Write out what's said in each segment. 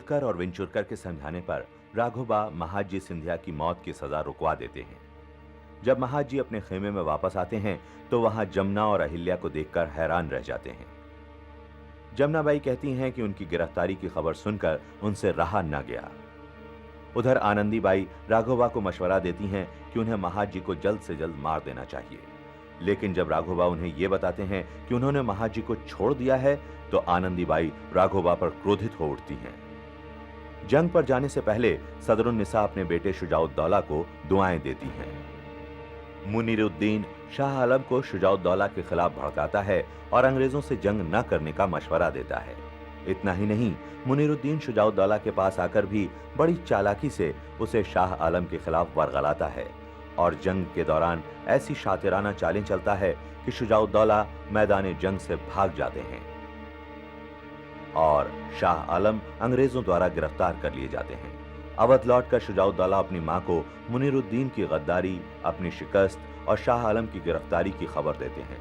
होलकर और वेंचुरकर के समझाने पर राघोबा महादजी सिंधिया की मौत की सजा रुकवा देते हैं। जब महादजी अपने खेमे में वापस आते हैं तो वहां जमुना और अहिल्या को देखकर हैरान रह जाते हैं। जमुनाबाई कहती हैं कि उनकी गिरफ्तारी की खबर सुनकर उनसे रहा न गया। उधर आनंदीबाई राघोबा को मशवरा देती हैं कि उन्हें महादजी को जल्द से जल्द मार देना चाहिए, लेकिन जब राघोबा उन्हें यह बताते हैं कि उन्होंने महादजी को छोड़ दिया है तो आनंदीबाई राघोबा पर क्रोधित हो उठती हैं। जंग पर जाने से पहले सदरुन्निसा अपने बेटे शुजाउद्दौला को दुआएं देती हैं। मुनीरुद्दीन शाह आलम को शुजाउद्दौला के खिलाफ भड़काता है और अंग्रेजों से जंग न करने का मशवरा देता है। इतना ही नहीं, मुनीरुद्दीन शुजाउद्दौला के पास आकर भी बड़ी चालाकी से उसे शाह आलम के खिलाफ वरगलाता है और जंग के दौरान ऐसी शातिराना चालें चलता है कि शुजाउद्दौला मैदान जंग से भाग जाते हैं और शाह आलम अंग्रेजों द्वारा गिरफ्तार कर लिए जाते हैं। अवध लौटकर शुजाउद्दौला अपनी मां को मुनीरुद्दीन की गद्दारी, अपनी शिकस्त और शाह आलम की गिरफ्तारी की खबर देते हैं।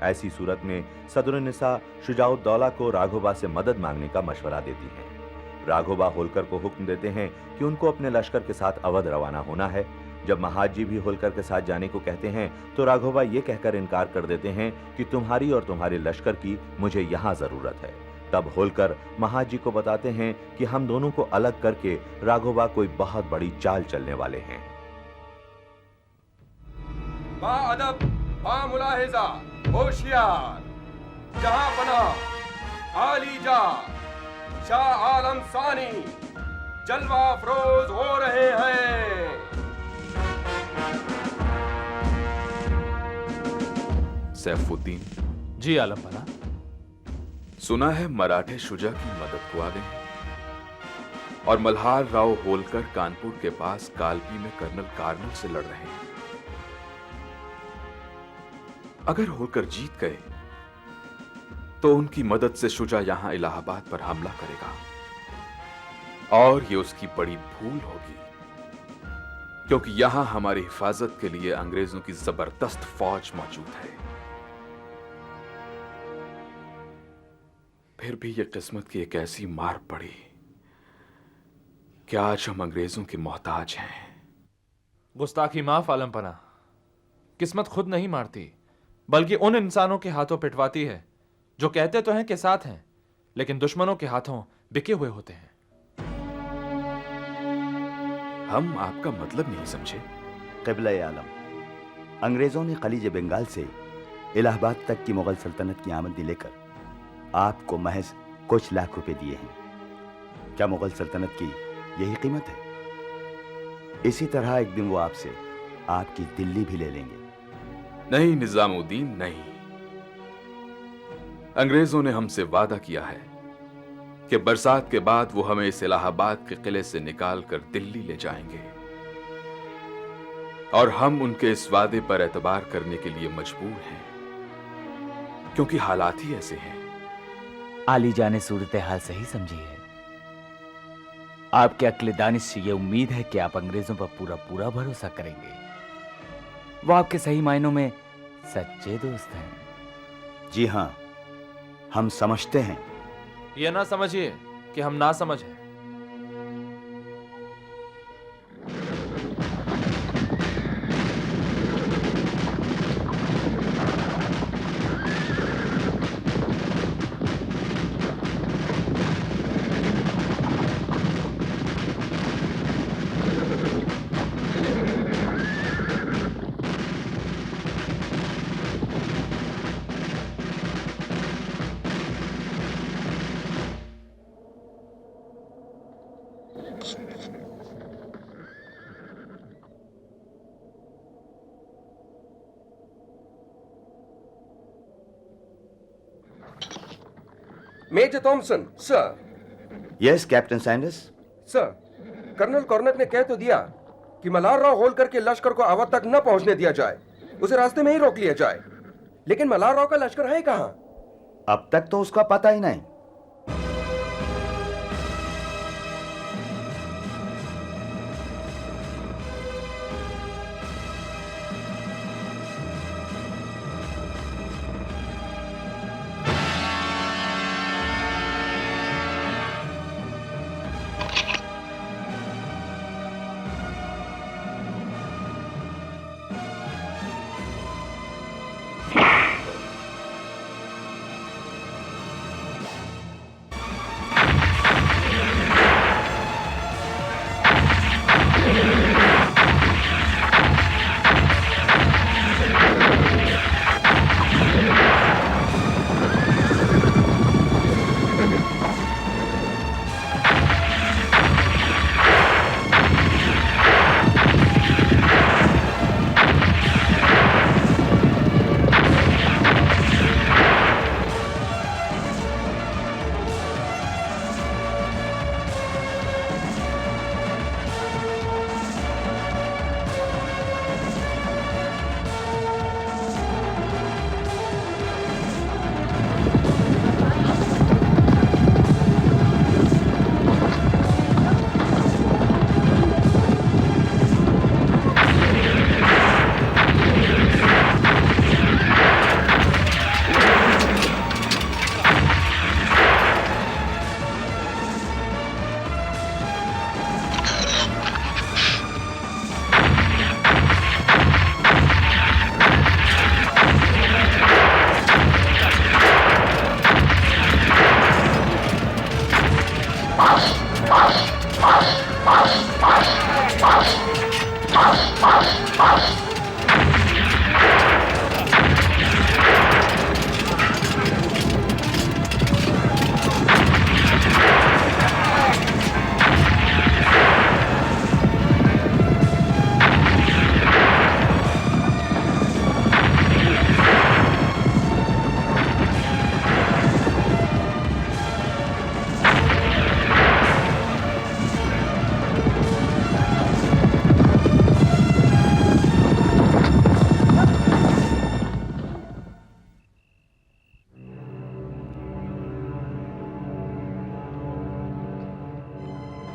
ऐसी सूरत में सदरुन्निसा शुजाउद्दौला को राघोबा से मदद मांगने का मशवरा देती हैं। राघोबा होलकर को हुक्म देते हैं कि उनको अपने लश्कर के साथ अवध रवाना होना है। जब महादजी भी होलकर के साथ जाने को कहते हैं तो राघोबा ये कहकर इनकार कर देते हैं कि तुम्हारी और तुम्हारे लश्कर की मुझे यहां जरूरत है। तब होलकर महादजी को बताते हैं कि हम दोनों को अलग करके राघोबा कोई बहुत बड़ी चाल चलने वाले हैं। बाअदब, बामुलाहिजा, होशियार, जहां पनाह, आलीजा, शाह आलम सानी जलवा अफरोज हो रहे हैं। सैफुद्दीन जी आलम पना। सुना है मराठे शुजा की मदद को आ गए हैं और मल्हार राव होलकर कानपुर के पास कालपी में कर्नल कार्नल से लड़ रहे हैं। अगर होलकर जीत गए तो उनकी मदद से शुजा यहां इलाहाबाद पर हमला करेगा और यह उसकी बड़ी भूल होगी, क्योंकि यहां हमारी हिफाजत के लिए अंग्रेजों की जबरदस्त फौज मौजूद है। फिर भी यह किस्मत की एक ऐसी मार पड़ी कि आज हम अंग्रेजों के मोहताज हैं। गुस्ताखी माफ आलम पना। किस्मत खुद नहीं मारती, बल्कि उन इंसानों के हाथों पिटवाती है जो कहते तो हैं कि साथ हैं, लेकिन दुश्मनों के हाथों बिके हुए होते हैं। हम आपका मतलब नहीं समझे। क़िबला-ए आलम, अंग्रेजों ने खलीज बंगाल से इलाहाबाद तक की मुगल सल्तनत की आमदनी लेकर आपको महज कुछ लाख रुपए दिए हैं। क्या मुगल सल्तनत की यही कीमत है? इसी तरह एक दिन वो आपसे आपकी दिल्ली भी ले लेंगे। नहीं निजामुद्दीन, नहीं। अंग्रेजों ने हमसे वादा किया है कि बरसात के बाद वो हमें इस इलाहाबाद के किले से निकालकर दिल्ली ले जाएंगे और हम उनके इस वादे पर एतबार करने के लिए मजबूर हैं, क्योंकि हालात ही ऐसे हैं। आली जाने सूरत हाल सही समझी है। आपके अक्ल दानिश से यह उम्मीद है कि आप अंग्रेजों पर पूरा पूरा भरोसा करेंगे। वो आपके सही मायनों में सच्चे दोस्त हैं। जी हां, हम समझते हैं। यह ना समझिए कि हम ना समझ हैं। Major Thomson, sir. Yes captain Sanders. Sir, colonel Cornet ने कह तो दिया कि मल्हार राव होलकर के लश्कर को अवध तक न पहुंचने दिया जाए, उसे रास्ते में ही रोक लिया जाए। लेकिन मल्हार राव का लश्कर है कहां? अब तक तो उसका पता ही नहीं।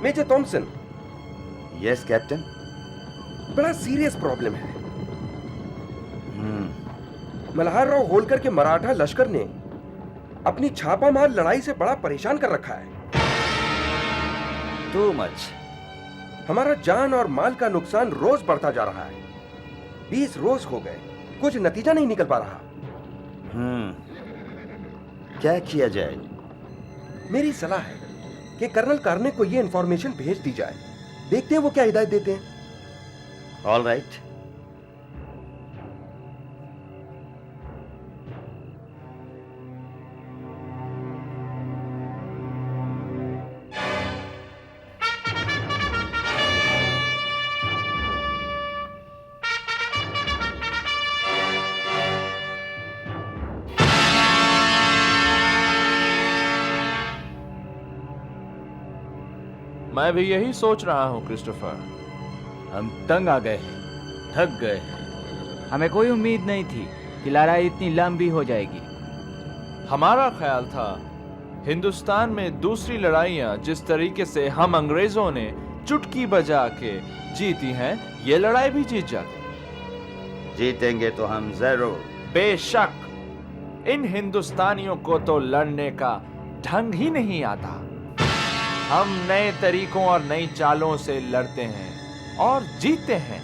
Major Thomson, yes captain. बड़ा सीरियस प्रॉब्लम है। मल्हारराव होलकर के मराठा लश्कर ने अपनी छापामार लड़ाई से बड़ा परेशान कर रखा है। Too much. हमारा जान और माल का नुकसान रोज बढ़ता जा रहा है। 20 रोज हो गए, कुछ नतीजा नहीं निकल पा रहा। क्या किया जाए? मेरी सलाह है कि कर्नल कार्ने को यह इंफॉर्मेशन भेज दी जाए। देखते हैं वो क्या हिदायत देते हैं। All right. मैं भी यही सोच रहा हूं क्रिस्टोफर। हम तंग आ गए हैं, थक गए हैं। हमें कोई उम्मीद नहीं थी कि लड़ाई इतनी लंबी हो जाएगी। हमारा ख्याल था हिंदुस्तान में दूसरी लड़ाइयां जिस तरीके से हम अंग्रेजों ने चुटकी बजा के जीती हैं, ये लड़ाई भी जीत जाती। जीतेंगे तो हम जरूर। बेशक इन हिंदुस्तानियों को तो लड़ने का ढंग ही नहीं आता। हम नए तरीकों और नई चालों से लड़ते हैं और जीतते हैं।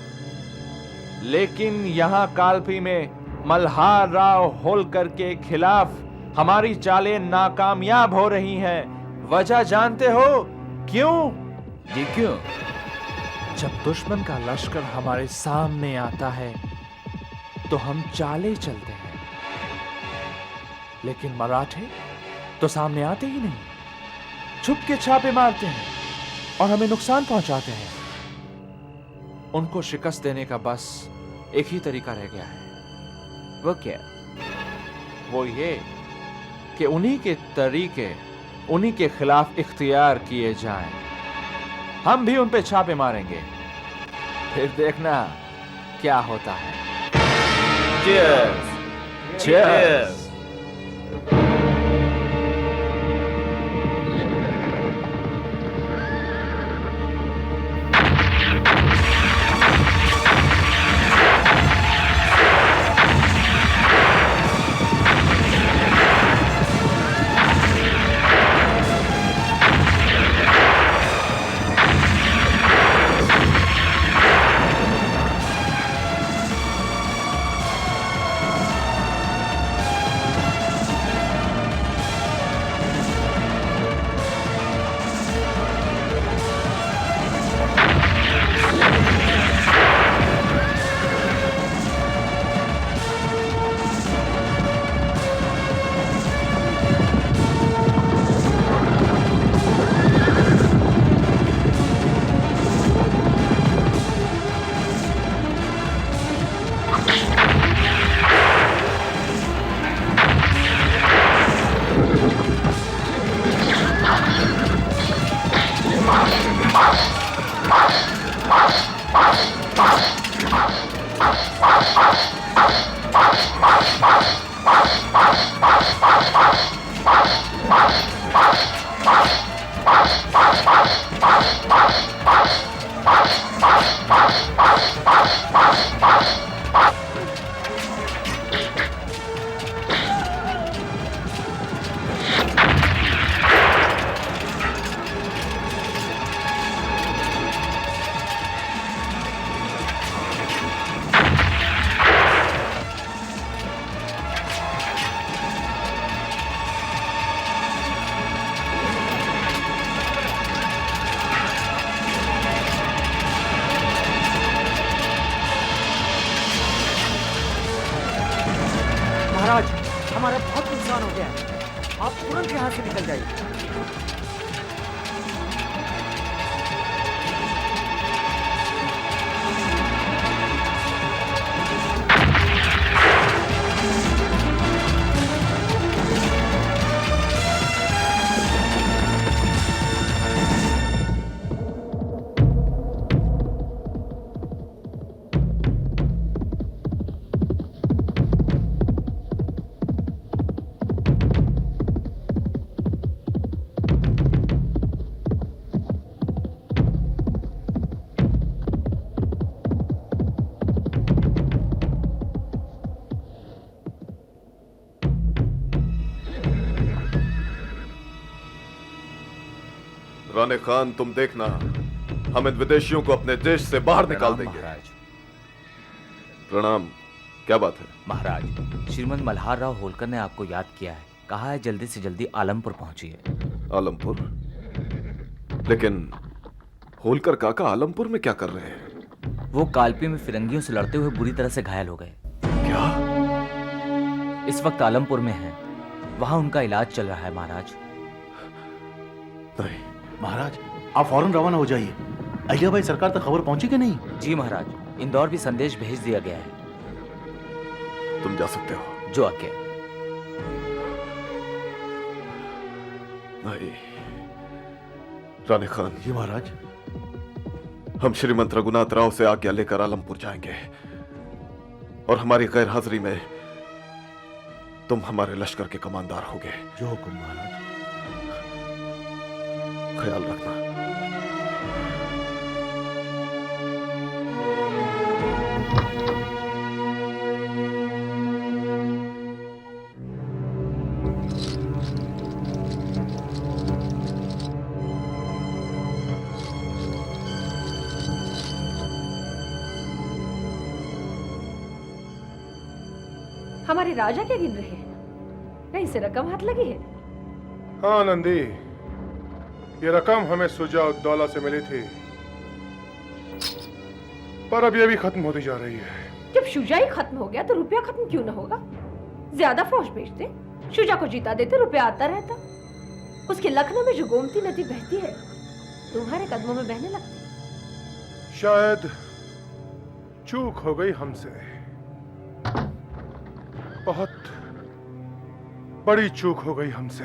लेकिन यहां कालपी में मल्हार राव होलकर के खिलाफ हमारी चालें नाकामयाब हो रही हैं। वजह जानते हो क्यों? जी क्यों? जब दुश्मन का लश्कर हमारे सामने आता है तो हम चाले चलते हैं, लेकिन मराठे तो सामने आते ही नहीं, छुप के छापे मारते हैं और हमें नुकसान पहुंचाते हैं। उनको शिकस्त देने का बस एक ही तरीका रह गया है। वो क्या? वो ये कि उन्हीं के तरीके उन्हीं के खिलाफ इख्तियार किए जाएं। हम भी उन पे छापे मारेंगे, फिर देखना क्या होता है। Cheers! Cheers! महाराज, हमारा बहुत नुकसान हो गया है, आप तुरंत यहाँ से निकल जाइए। राणे खान, तुम देखना, हम इन विदेशियों को अपने देश से बाहर निकाल देंगे। महाराज। प्रणाम। क्या बात है? महाराज, श्रीमंत मल्हार राव होलकर ने आपको याद किया है, कहा है जल्दी से जल्दी आलमपुर पहुंचिए। आलमपुर? लेकिन होलकर काका आलमपुर में क्या कर रहे हैं? वो कालपी में फिरंगियों से लड़ते हुए बुरी तरह से घायल हो गए। क्या? इस वक्त आलमपुर में हैं, वहां उनका इलाज चल रहा है महाराज। नहीं महाराज, आप फौरन रवाना हो जाइए। अहिल्याबाई सरकार तक खबर पहुंची कि नहीं? जी महाराज, इंदौर भी संदेश भेज दिया गया है। तुम जा सकते हो। जो आज्ञा। नहीं राणे खान। जी महाराज। हम श्रीमंत रघुनाथ राव से आज्ञा लेकर आलमपुर जाएंगे और हमारी गैर हाजिरी में तुम हमारे लश्कर के कमांडर होगे। जो हुक्म महाराज। ख्याल रखना। हमारे राजा क्या गिन रहे हैं? कहीं से रकम हाथ लगी है? हाँ नंदी, ये रकम हमें सुजा उद्दौला से मिली थी, पर अब ये भी खत्म होती जा रही है। जब शुजा ही खत्म हो गया तो रुपया खत्म क्यों ना होगा? ज्यादा फौज भेजते, शुजा को जिता देते, रुपया आता रहता। उसके लखनऊ में जो गोमती नदी बहती है, तुम्हारे कदमों में बहने लगती। शायद चूक हो गई हमसे, बहुत बड़ी चूक हो गई हमसे।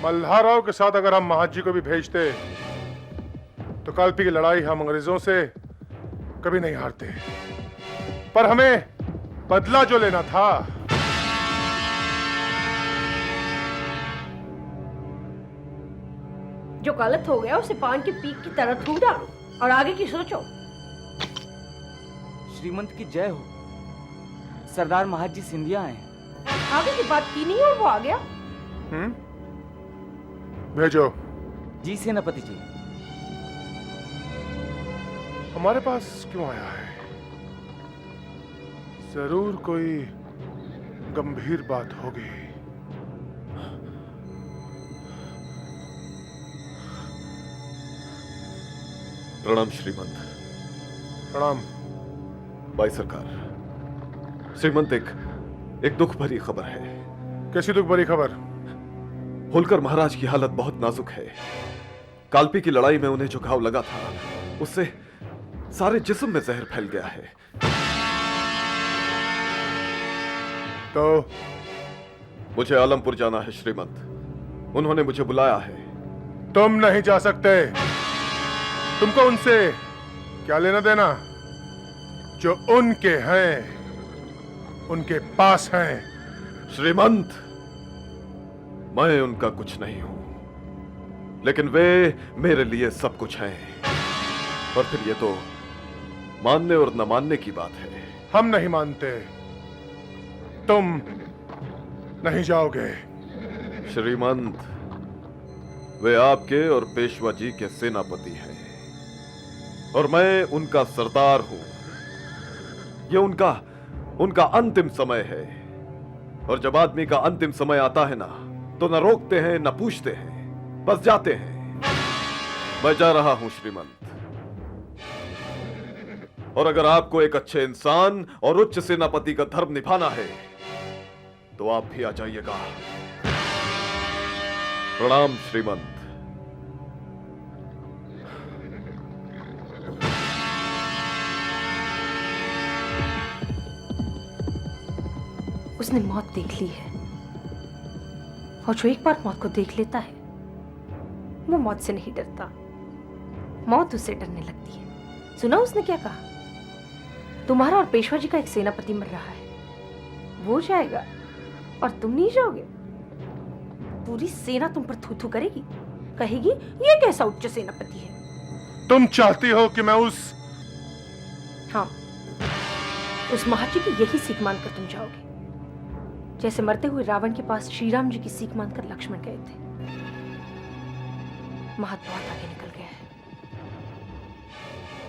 मल्हार राव के साथ अगर हम महाजी को भी भेजते तो कालपी की लड़ाई हम अंग्रेजों से कभी नहीं हारते, पर हमें बदला जो लेना था, जो गलत हो गया उसे पान की पीक की तरह थूक डालो और आगे की सोचो। श्रीमंत की जय हो। सरदार महाजी सिंधिया हैं। आगे की बात की नहीं और वो आ गया। भेजो। जी सेनापति जी। हमारे पास क्यों आया है? जरूर कोई गंभीर बात होगी। प्रणाम श्रीमंत। प्रणाम। भाई सरकार, श्रीमंत एक दुख भरी खबर है। कैसी दुख भरी खबर? होलकर महाराज की हालत बहुत नाजुक है। कालपी की लड़ाई में उन्हें जो घाव लगा था, उससे सारे जिस्म में जहर फैल गया है। तो मुझे आलमपुर जाना है श्रीमंत। उन्होंने मुझे बुलाया है। तुम नहीं जा सकते। तुमको उनसे क्या लेना देना? जो उनके हैं उनके पास हैं। श्रीमंत, मैं उनका कुछ नहीं हूं, लेकिन वे मेरे लिए सब कुछ हैं। और फिर ये तो मानने और न मानने की बात है। हम नहीं मानते, तुम नहीं जाओगे। श्रीमंत, वे आपके और पेशवा जी के सेनापति हैं और मैं उनका सरदार हूं। ये उनका अंतिम समय है, और जब आदमी का अंतिम समय आता है ना, तो न रोकते हैं न पूछते हैं, बस जाते हैं। मैं जा रहा हूं श्रीमंत, और अगर आपको एक अच्छे इंसान और उच्च सेनापति का धर्म निभाना है तो आप भी आ जाइएगा। प्रणाम श्रीमंत। उसने मौत देख ली है, और जो एक बार मौत को देख लेता है वो मौत से नहीं डरता, मौत उससे डरने लगती है। सुना उसने क्या कहा? तुम्हारा और पेशवा जी का एक सेनापति मर रहा है, वो जाएगा और तुम नहीं जाओगे। पूरी सेना तुम पर थू थू करेगी, कहेगी ये कैसा उच्च सेनापति है। तुम चाहती हो कि मैं हाँ, उस महाजी की यही सीख मानकर तुम जाओगे, जैसे मरते हुए रावण के पास श्री राम जी की सीख मानकर लक्ष्मण गए थे। महत बहुत आगे निकल गया है,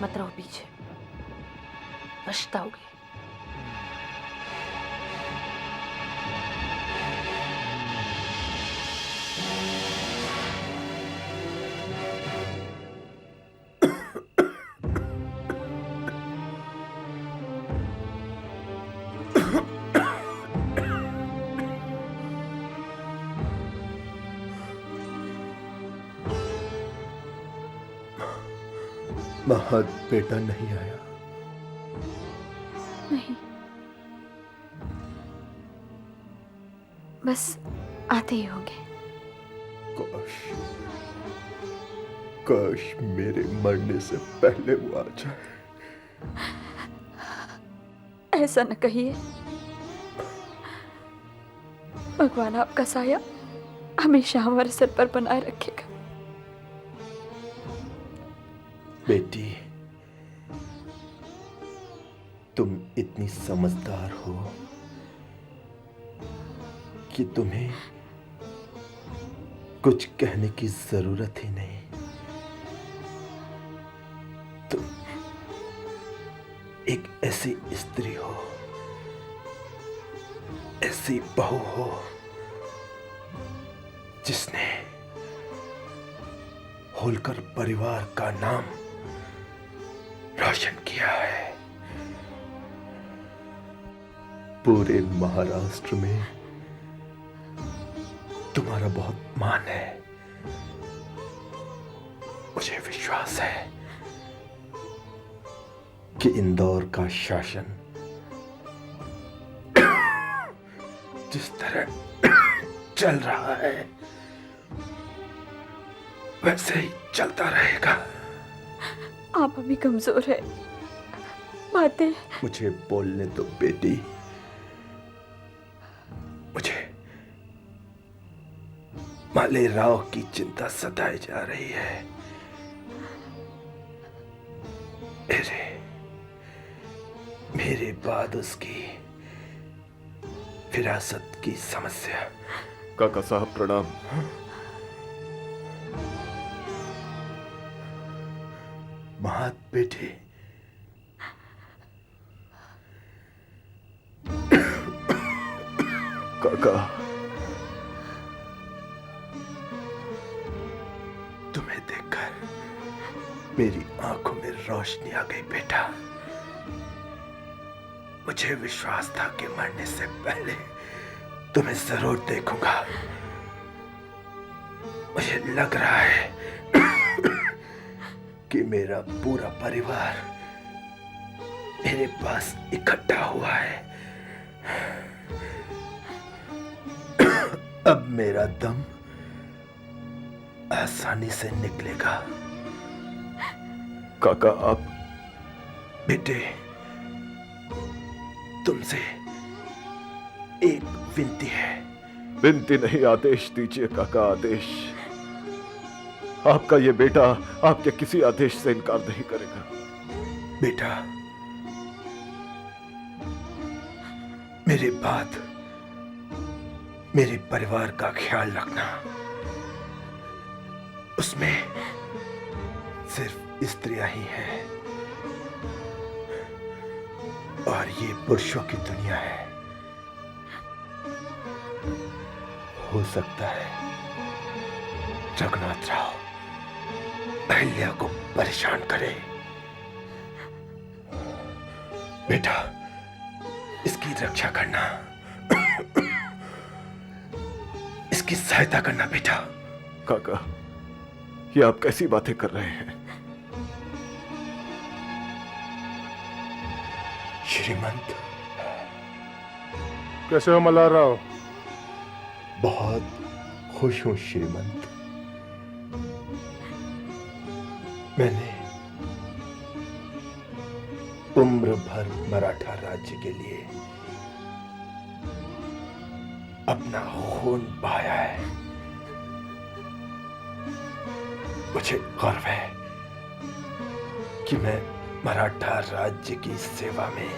मत रहो पीछे, पछताओगे। महत बेटा नहीं आया? नहीं, बस आते ही होंगे। काश काश मेरे मरने से पहले वो आ जाए। ऐसा न कहिए, भगवान आपका साया हमेशा हमारे सिर पर बनाए रखेगा। बेटी, तुम इतनी समझदार हो कि तुम्हें कुछ कहने की जरूरत ही नहीं। तुम एक ऐसी स्त्री हो, ऐसी बहू हो जिसने होलकर परिवार का नाम रोशन किया है। पूरे महाराष्ट्र में तुम्हारा बहुत मान है। मुझे विश्वास है कि इंदौर का शासन जिस तरह चल रहा है वैसे ही चलता रहेगा। आप अभी कमजोर है, बातें। मुझे बोलने दो बेटी, मुझे माले राव की चिंता सताई जा रही है। मेरे बाद उसकी विरासत की समस्या। काका साहब प्रणाम। महत बेटे, काका तुम्हें देखकर मेरी आंखों में रोशनी आ गई बेटा। मुझे विश्वास था कि मरने से पहले तुम्हें जरूर देखूंगा। मुझे लग रहा है कि मेरा पूरा परिवार मेरे पास इकट्ठा हुआ है। अब मेरा दम आसानी से निकलेगा। काका आप। बेटे, तुमसे एक विनती है। विनती नहीं, आदेश दीजिए काका, आदेश। आपका ये बेटा आपके किसी आदेश से इनकार नहीं करेगा। बेटा, मेरे बाद मेरे परिवार का ख्याल रखना। उसमें सिर्फ स्त्रियां ही हैं और ये पुरुषों की दुनिया है। हो सकता है रघुनाथ राव अहिल्या को परेशान करे। बेटा, इसकी रक्षा करना, इसकी सहायता करना बेटा। काका, ये आप कैसी बातें कर रहे हैं? श्रीमंत। कैसे हो मल्हार राव? बहुत खुश हूं श्रीमंत। मैंने उम्र भर मराठा राज्य के लिए अपना खून बहाया है। मुझे गर्व है कि मैं मराठा राज्य की सेवा में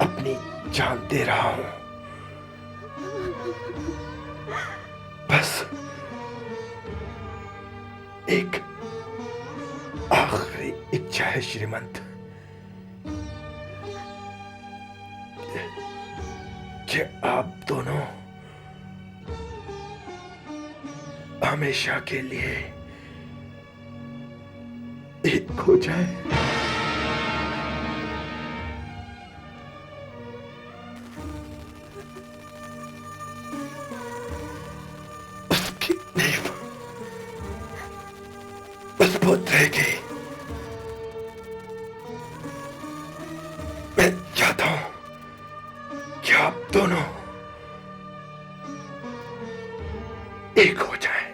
अपनी जान दे रहा हूं। बस एक आखिरी इच्छा है श्रीमंत, कि आप दोनों हमेशा के लिए एक हो जाए। उसकी नींव मजबूत रहेगी। मैं चाहता हूं कि आप दोनों एक हो जाएं,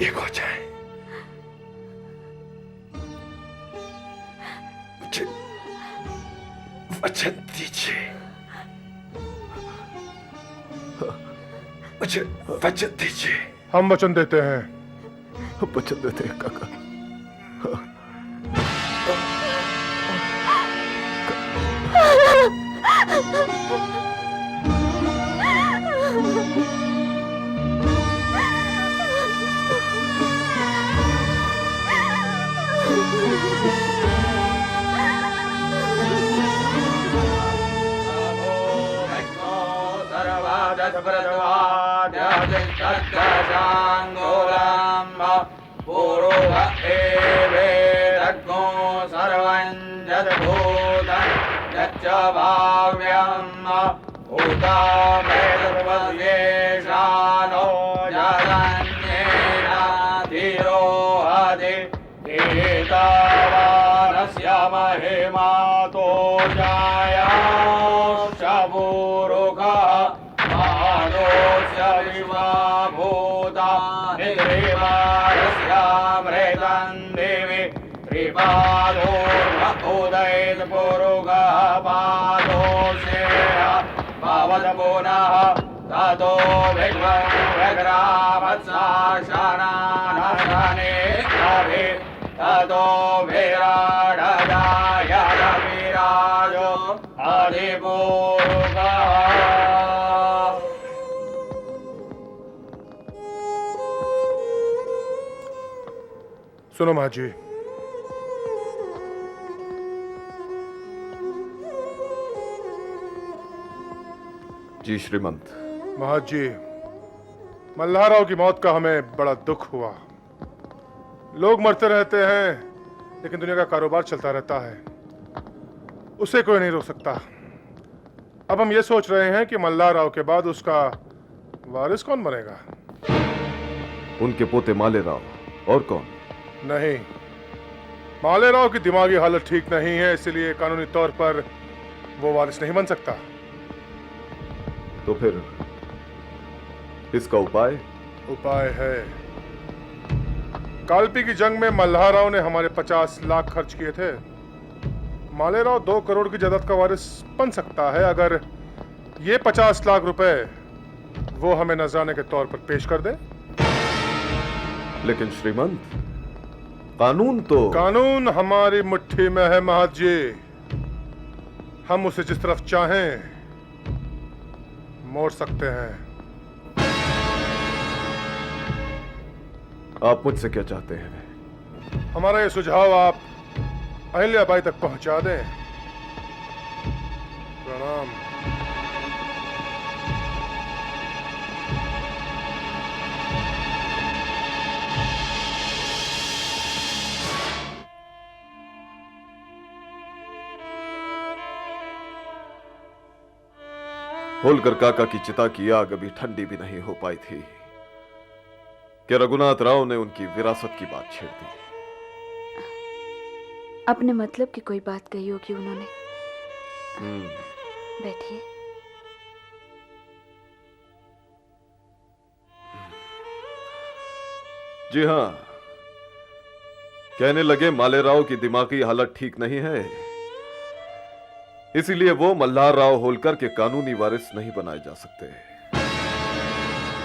एक हो जाएं। मुझे वचन दीजिए, मुझे वचन दीजिए। हम वचन देते हैं। वचन देते हैं काका। सुनो महाजी, जी श्रीमंत। महाजी, मल्हार राव की मौत का हमें बड़ा दुख हुआ। लोग मरते रहते हैं, लेकिन दुनिया का कारोबार चलता रहता है, उसे कोई नहीं रोक सकता। अब हम ये सोच रहे हैं कि मल्हार राव के बाद उसका वारिस कौन बनेगा? उनके पोते माले राव, और कौन? नहीं, माले राव की दिमागी हालत ठीक नहीं है, इसलिए कानूनी तौर पर वो वारिस नहीं बन सकता। तो फिर इसका उपाय? उपाय है, कालपी की जंग में मल्हार राव ने हमारे 50 लाख खर्च किए थे। माले राव 2 करोड़ की जायदाद का वारिस बन सकता है अगर ये 50 लाख रुपए वो हमें नजराने के तौर पर पेश कर दे। लेकिन श्रीमंत, कानून हमारी मुट्ठी में है महाजी। हम उसे जिस तरफ चाहें मोड़ सकते हैं। आप मुझसे क्या चाहते हैं? हमारा ये सुझाव आप अहिल्याबाई तक पहुंचा दें। प्रणाम। होलकर काका की चिता की आग अभी ठंडी भी नहीं हो पाई थी कि रघुनाथ राव ने उनकी विरासत की बात छेड़ दी। अपने मतलब की कोई बात कही होगी उन्होंने। बैठिए। जी हाँ, कहने लगे मालेराव की दिमागी हालत ठीक नहीं है, इसीलिए वो मल्हार राव होलकर के कानूनी वारिस नहीं बनाए जा सकते।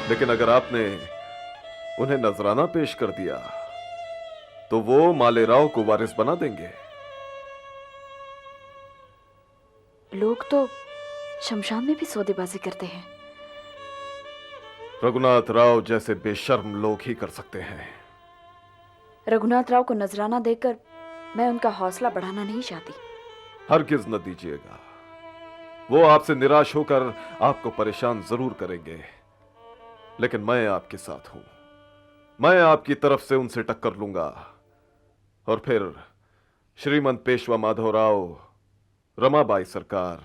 लेकिन अगर आपने उन्हें नजराना पेश कर दिया तो वो मालेराव को वारिस बना देंगे। लोग तो शमशान में भी सौदेबाजी करते हैं। रघुनाथ राव जैसे बेशर्म लोग ही कर सकते हैं। रघुनाथ राव को नजराना देकर मैं उनका हौसला बढ़ाना नहीं चाहती। हरगिज न दीजिएगा, वो आपसे निराश होकर आपको परेशान जरूर करेंगे, लेकिन मैं आपके साथ हूं। मैं आपकी तरफ से उनसे टक्कर लूंगा और फिर श्रीमंत पेशवा माधवराव, रमाबाई सरकार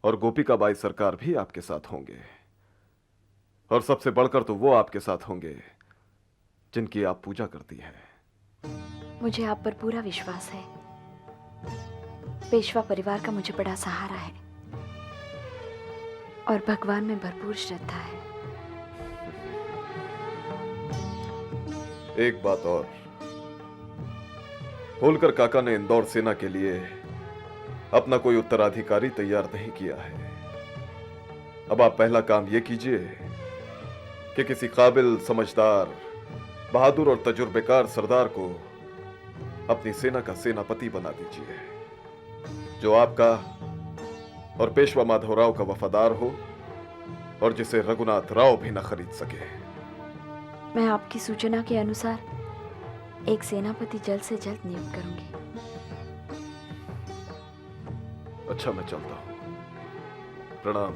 और गोपिकाबाई सरकार भी आपके साथ होंगे, और सबसे बढ़कर तो वो आपके साथ होंगे जिनकी आप पूजा करती हैं। मुझे आप पर पूरा विश्वास है। पेशवा परिवार का मुझे बड़ा सहारा है और भगवान में भरपूर श्रद्धा है। एक बात और, होलकर काका ने इंदौर सेना के लिए अपना कोई उत्तराधिकारी तैयार नहीं किया है। अब आप पहला काम यह कीजिए कि किसी काबिल, समझदार, बहादुर और तजुर्बेकार सरदार को अपनी सेना का सेनापति बना दीजिए, जो आपका और पेशवा माधवराव का वफादार हो और जिसे रघुनाथ राव भी न खरीद सके। मैं आपकी सूचना के अनुसार एक सेनापति जल्द से जल्द नियुक्त करूंगी। अच्छा, मैं चलता हूं। प्रणाम।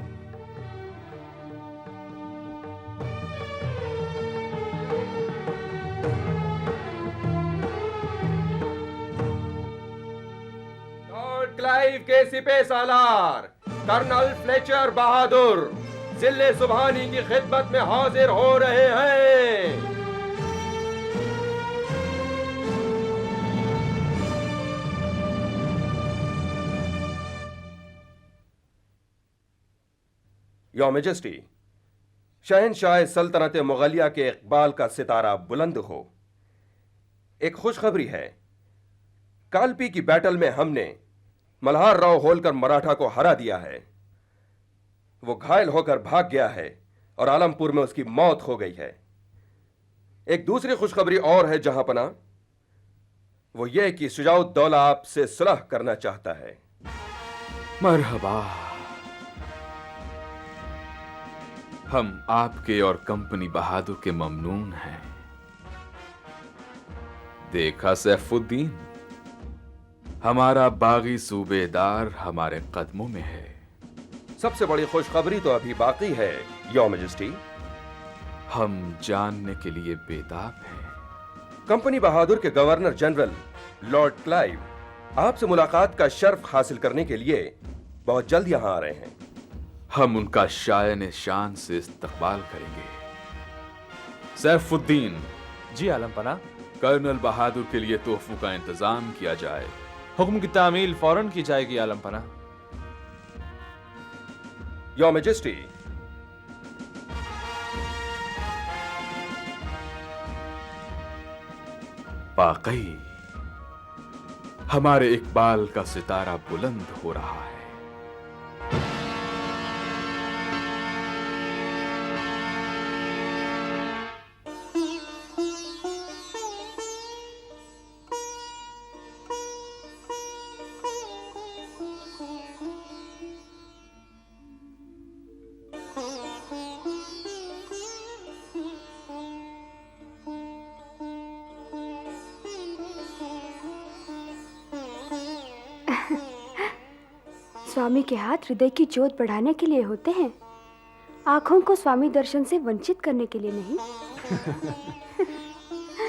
लॉर्ड क्लाइव के सिपह सालार कर्नल फ्लेचर बहादुर जिले सुबहानी की खिदमत में हाजिर हो रहे हैं। योर मेजेस्टी, शहनशाह सल्तनत मुगलिया के इकबाल का सितारा बुलंद हो। एक खुशखबरी है, कालपी की बैटल में हमने मल्हार राव होलकर मराठा को हरा दिया है। वो घायल होकर भाग गया है और आलमपुर में उसकी मौत हो गई है। एक दूसरी खुशखबरी और है जहांपना, वो ये कि शुजाउद्दौला आपसे सुलह करना चाहता है। मरहबा, हम आपके और कंपनी बहादुर के ममनून हैं। देखा सैफुद्दीन, हमारा बागी सूबेदार हमारे कदमों में है। सबसे बड़ी खुशखबरी तो अभी बाकी है योर मेजेस्टी। हम जानने के लिए बेताब हैं। कंपनी बहादुर के गवर्नर जनरल लॉर्ड क्लाइव आपसे मुलाकात का शर्फ हासिल करने के लिए बहुत जल्द यहां आ रहे हैं। हम उनका शायने शान से इस्तकबाल करेंगे। सैफुद्दीन। जी आलम पना। कर्नल बहादुर के लिए तोहफों का इंतजाम किया जाए। हुक्म की तामील फौरन की जाएगी आलम पना। योर मेजेस्टी, वाकई हमारे इकबाल का सितारा बुलंद हो रहा है। स्वामी के हाथ हृदय की जोत बढ़ाने के लिए होते हैं, आंखों को स्वामी दर्शन से वंचित करने के लिए नहीं।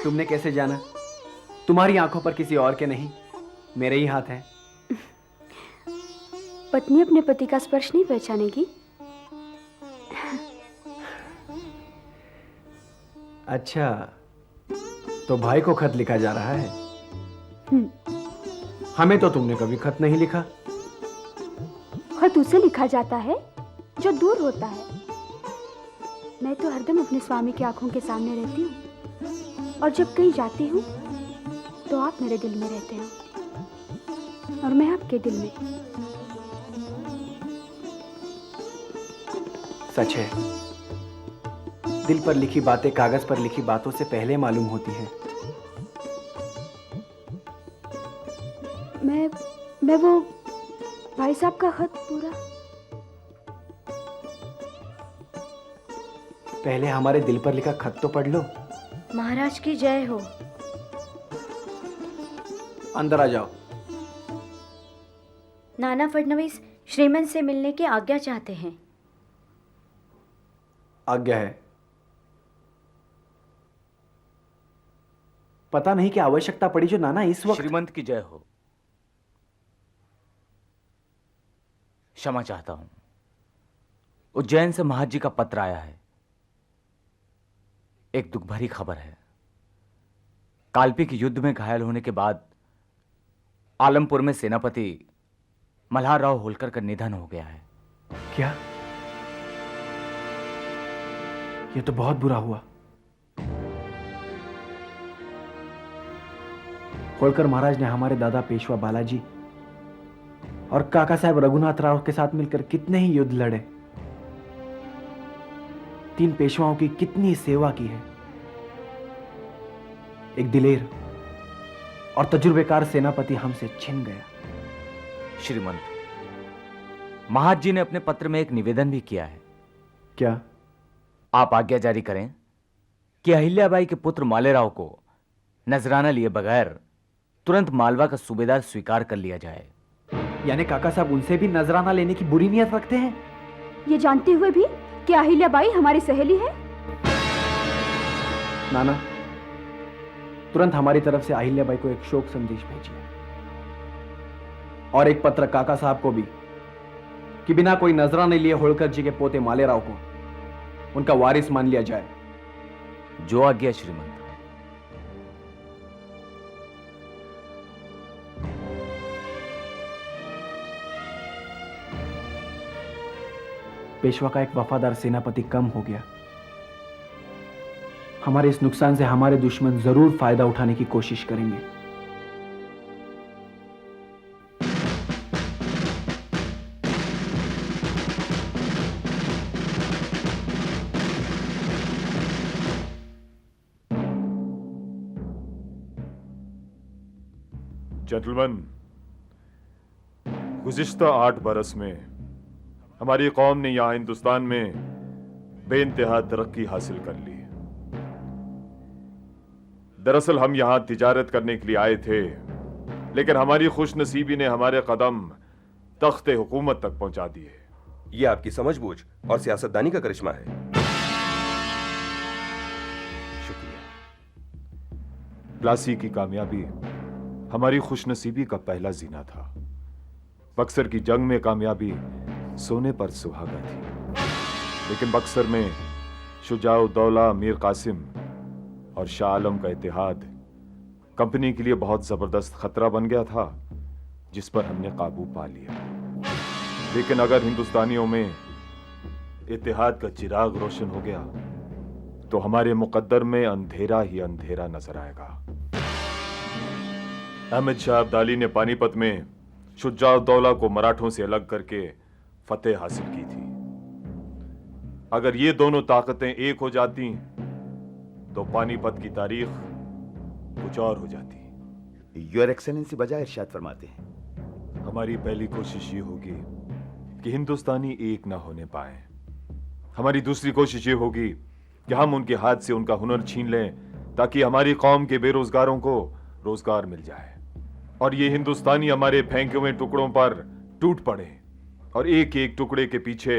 तुमने कैसे जाना? तुम्हारी आंखों पर किसी और के नहीं, मेरे ही हाथ हैं। पत्नी अपने पति का स्पर्श नहीं पहचानेगी, अच्छा, तो भाई को खत लिखा जा रहा है। हमें तो तुमने कभी खत नहीं लिखा। खत उसे लिखा जाता है जो दूर होता है। मैं तो हरदम अपने स्वामी की आंखों के सामने रहती हूँ, और जब कहीं जाती हूँ तो आप मेरे दिल में रहते हो और मैं आपके दिल में। सच है, दिल पर लिखी बातें कागज पर लिखी बातों से पहले मालूम होती हैं। मैं वो भाई साहब का खत पूरा। पहले हमारे दिल पर लिखा खत तो पढ़ लो। महाराज की जय हो। अंदर आ जाओ। नाना फडणवीस श्रीमंत से मिलने की आज्ञा चाहते हैं। आज्ञा है। पता नहीं क्या आवश्यकता पड़ी जो नाना इस वक्त। श्रीमंत की जय हो। क्षमा चाहता हूं, उज्जैन से महाजी का पत्र आया है। एक दुख भरी खबर है। काल्पिक युद्ध में घायल होने के बाद आलमपुर में सेनापति मल्हार राव होलकर का निधन हो गया है। क्या? यह तो बहुत बुरा हुआ। होलकर महाराज ने हमारे दादा पेशवा बालाजी और काका साहब रघुनाथ राव के साथ मिलकर कितने ही युद्ध लड़े। 3 पेशवाओं की कितनी सेवा की है। एक दिलेर और तजुर्बेकार सेनापति हमसे छिन गया। श्रीमंत, महाजी ने अपने पत्र में एक निवेदन भी किया है। क्या? आप आज्ञा जारी करें कि अहिल्याबाई के पुत्र मालेराव को नजराना लिए बगैर तुरंत मालवा का सूबेदार स्वीकार कर लिया जाए। यानी काका साहब उनसे भी नजराना लेने की बुरी नीयत रखते हैं, ये जानते हुए भी कि अहिल्याबाई हमारी सहेली है। नाना, तुरंत हमारी तरफ से अहिल्याबाई को एक शोक संदेश भेजिए और एक पत्र काका साहब को भी कि बिना कोई नजराने लिए होलकर जी के पोते मालेराव को उनका वारिस मान लिया जाए। जो आज्ञा श्रीमंत। पेशवा का एक वफादार सेनापति कम हो गया। हमारे इस नुकसान से हमारे दुश्मन जरूर फायदा उठाने की कोशिश करेंगे। जेंटलमैन, गुज़िश्ता 8 बरस में हमारी कौम ने यहां हिंदुस्तान में बेइंतहा तरक्की हासिल कर ली। दरअसल हम यहां तिजारत करने के लिए आए थे, लेकिन हमारी खुशनसीबी ने हमारे कदम तख्ते हुकूमत तक पहुंचा दिए। ये आपकी समझबूझ और सियासतदानी का करिश्मा है। शुक्रिया। प्लासी की कामयाबी हमारी खुशनसीबी का पहला जीना था। बक्सर की जंग में कामयाबी सोने पर सुहागा थी, लेकिन बक्सर में शुजाउद्दौला, मीर कासिम और शाह आलम का इत्तेहाद कंपनी के लिए बहुत जबरदस्त खतरा बन गया था, जिस पर हमने काबू पा लिया। लेकिन अगर हिंदुस्तानियों में इत्तेहाद का चिराग रोशन हो गया तो हमारे मुकद्दर में अंधेरा ही अंधेरा नजर आएगा। अहमद शाह अब्दाली ने पानीपत में शुजाउद्दौला को मराठों से अलग करके फतेह हासिल की थी। अगर ये दोनों ताकतें एक हो जाती तो पानीपत की तारीख कुछ और हो जाती। योर एक्सेलेंसी बजाय इरशाद फरमाते हैं। हमारी पहली कोशिश ये होगी कि हिंदुस्तानी एक ना होने पाए। हमारी दूसरी कोशिश ये होगी कि हम उनके हाथ से उनका हुनर छीन लें, ताकि हमारी कौम के बेरोजगारों को रोजगार मिल जाए और ये हिंदुस्तानी हमारे फेंके हुए टुकड़ों पर टूट पड़े और एक एक टुकड़े के पीछे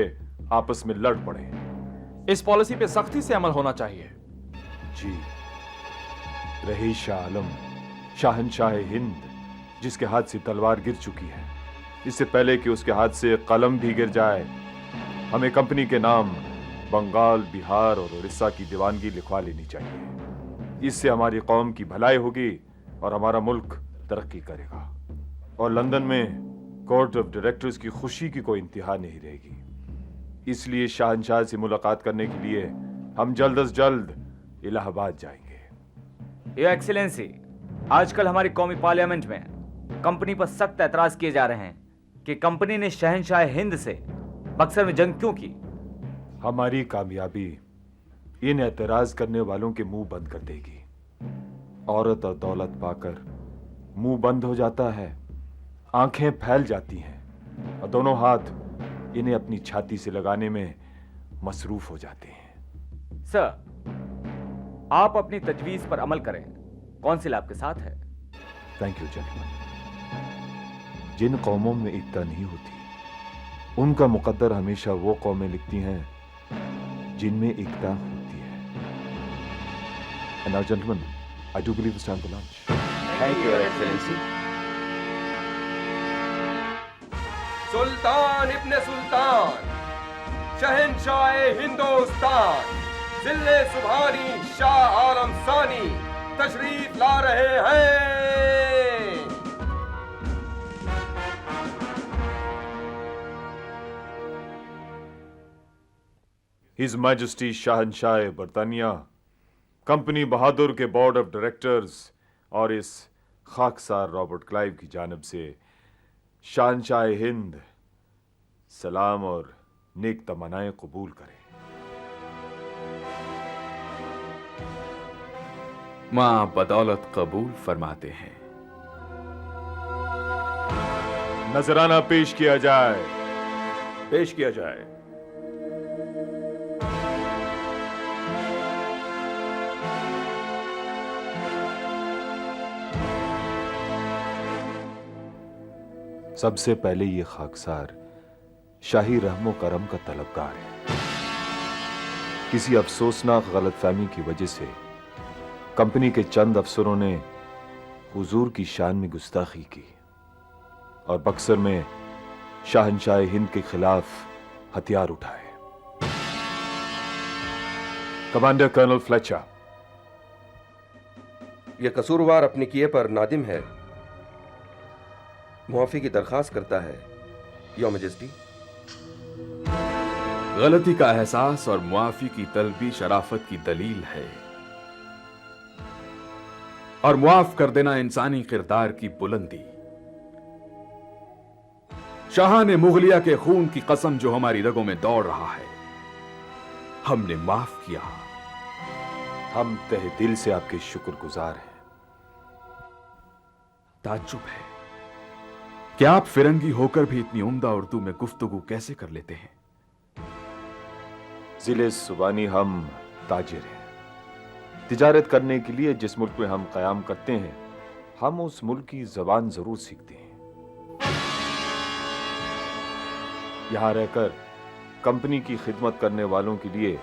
आपस में लड़ पड़े। इस पॉलिसी पे सख्ती से अमल होना चाहिए। जी। रही शाह आलम, शाहनशाह हिंद, जिसके हाथ से तलवार गिर चुकी है, इससे पहले कि उसके हाथ से कलम भी गिर जाए, हमें कंपनी के नाम बंगाल, बिहार और उड़ीसा की दीवानगी लिखवा लेनी चाहिए। इससे हमारी कौम की भलाई होगी और हमारा मुल्क तरक्की करेगा। और लंदन में कोर्ट ऑफ डायरेक्टर्स की खुशी की कोई इंतहा नहीं रहेगी। इसलिए शहंशाह से मुलाकात करने के लिए हम जल्द से जल्द इलाहाबाद जाएंगे। योर एक्सीलेंसी, आजकल हमारी कौमी पार्लियामेंट में कंपनी पर सख्त ऐतराज किए जा रहे हैं कि कंपनी ने शहंशाह हिंद से बक्सर में जंग क्यों की। हमारी कामयाबी इन ऐतराज करने वालों के मुंह बंद कर देगी। औरत और दौलत पाकर मुंह बंद हो जाता है, आंखें फैल जाती हैं और दोनों हाथ इन्हें अपनी छाती से लगाने में मसरूफ हो जाते हैं। सर, आप अपनी तजवीज पर अमल करें। कौंसिल आपके साथ है। Thank you gentleman. जिन कौमों में एकता नहीं होती, उनका मुकद्दर हमेशा वो कौमें लिखती हैं जिनमें एकता होती है। And now, gentlemen, I do believe it's time for lunch. Thank you, Your Excellency. सुल्तान इब्ने सुल्तान, शहंशाह हिंदुस्तान, जिले सुभानी शाह आलम सानी तशरीफ ला रहे हैं। His Majesty शहंशाह बरतानिया, कंपनी बहादुर के बोर्ड ऑफ डायरेक्टर्स और इस खाकसार रॉबर्ट क्लाइव की जानिब से शहंशाह हिंद सलाम और नेक तमन्नाएं कबूल करें। मां बदौलत कबूल फरमाते हैं। नजराना पेश किया जाए। पेश किया जाए। सबसे पहले ये खाकसार शाही रहमो करम का तलबगार है। किसी अफसोसनाक गलतफहमी की वजह से कंपनी के चंद अफसरों ने हुजूर की शान में गुस्ताखी की और बक्सर में शहंशाह हिंद के खिलाफ हथियार उठाए। कमांडर कर्नल फ्लेचर, यह कसूरवार अपने किए पर नादिम है, मुआफी की दरखास्त करता है। Your majesty. गलती का एहसास और मुआफी की तलबी शराफत की दलील है और मुआफ कर देना इंसानी किरदार की बुलंदी। शाह ने मुगलिया के खून की कसम जो हमारी रगों में दौड़ रहा है, हमने माफ किया। हम तहे दिल से आपके शुक्रगुजार हैं। ताज्जुब है कि आप फिरंगी होकर भी इतनी उम्दा उर्दू में गुफ्तगू कैसे कर लेते हैं। जिले सुबानी हम ताजिर हैं। तिजारत करने के लिए जिस मुल्क में हम कयाम करते हैं, हम उस मुल्क की जबान जरूर सीखते हैं। यहां रहकर कंपनी की खिदमत करने वालों के लिए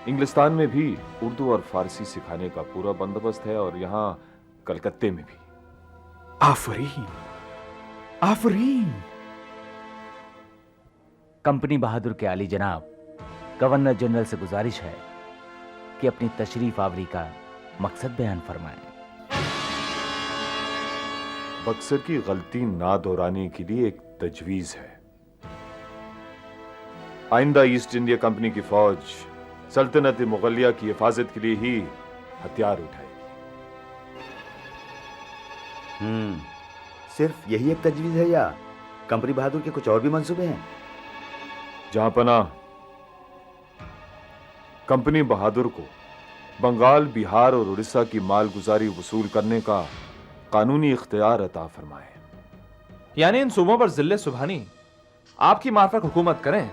इंग्लिस्तान में भी उर्दू और फारसी सिखाने का पूरा बंदोबस्त है और यहां कलकत्ते में भी। आफरीन, आफरीन। कंपनी बहादुर के आली जनाब गवर्नर जनरल से गुजारिश है कि अपनी तशरीफ आवरी का मकसद बयान फरमाएं। बक्सर की गलती ना दोहराने के लिए एक तजवीज है। आइंदा ईस्ट इंडिया कंपनी की फौज सल्तनत मुगलिया की हिफाजत के लिए ही हथियार उठाएगी। सिर्फ यही एक तजवीज है या कंपनी बहादुर के कुछ और भी मंसूबे हैं? जहां पना कंपनी बहादुर को बंगाल, बिहार और उड़ीसा की मालगुजारी वसूल करने का कानूनी इख्तियार अता फरमाए। यानी इन सूबों पर जिले सुभानी आपकी मार्फत हुकूमत करें,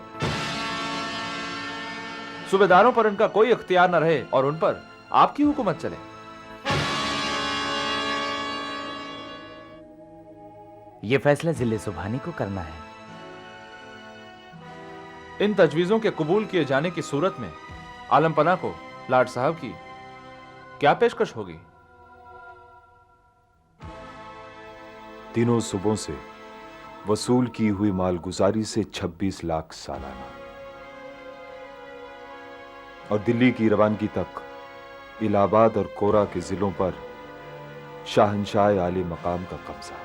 सूबेदारों पर उनका कोई इख्तियार न रहे और उन पर आपकी हुकूमत चले। यह फैसला जिले सुभानी को करना है। इन तजवीजों के कबूल किए जाने की सूरत में आलमपना को लाट साहब की क्या पेशकश होगी? तीनों सूबों से वसूल की हुई मालगुजारी से 26 लाख सालाना। और दिल्ली की रवानगी तक इलाहाबाद और कोरा के जिलों पर शाहनशाह आले मकाम का कब्जा।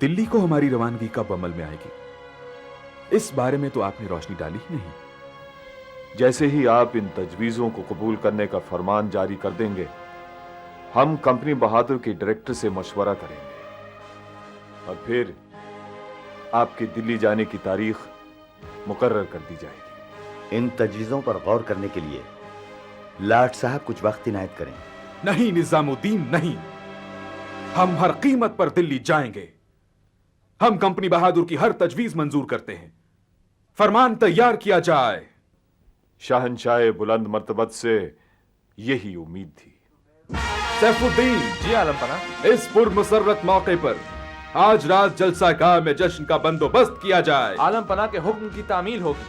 दिल्ली को हमारी रवानगी कब अमल में आएगी, इस बारे में तो आपने रोशनी डाली ही नहीं। जैसे ही आप इन तजवीजों को कबूल करने का फरमान जारी कर देंगे, हम कंपनी बहादुर के डायरेक्टर से मशवरा करेंगे और फिर आपके दिल्ली जाने की तारीख मुकर्रर कर दी जाएगी। इन तजवीज़ों पर गौर करने के लिए लाट साहब कुछ वक्त इनायत करें। नहीं निजामुद्दीन, नहीं, हम हर कीमत पर दिल्ली जाएंगे। हम कंपनी बहादुर की हर तजवीज मंजूर करते हैं। फरमान तैयार किया जाए। शाहनशाह बुलंद मर्तबत से यही उम्मीद थी। सैफुद्दीन, जी आलम पना। इस पुरमसरत मौके पर आज रात जलसा गाह में जश्न का बंदोबस्त किया जाए। आलम पना के हुक्म की तामील होगी।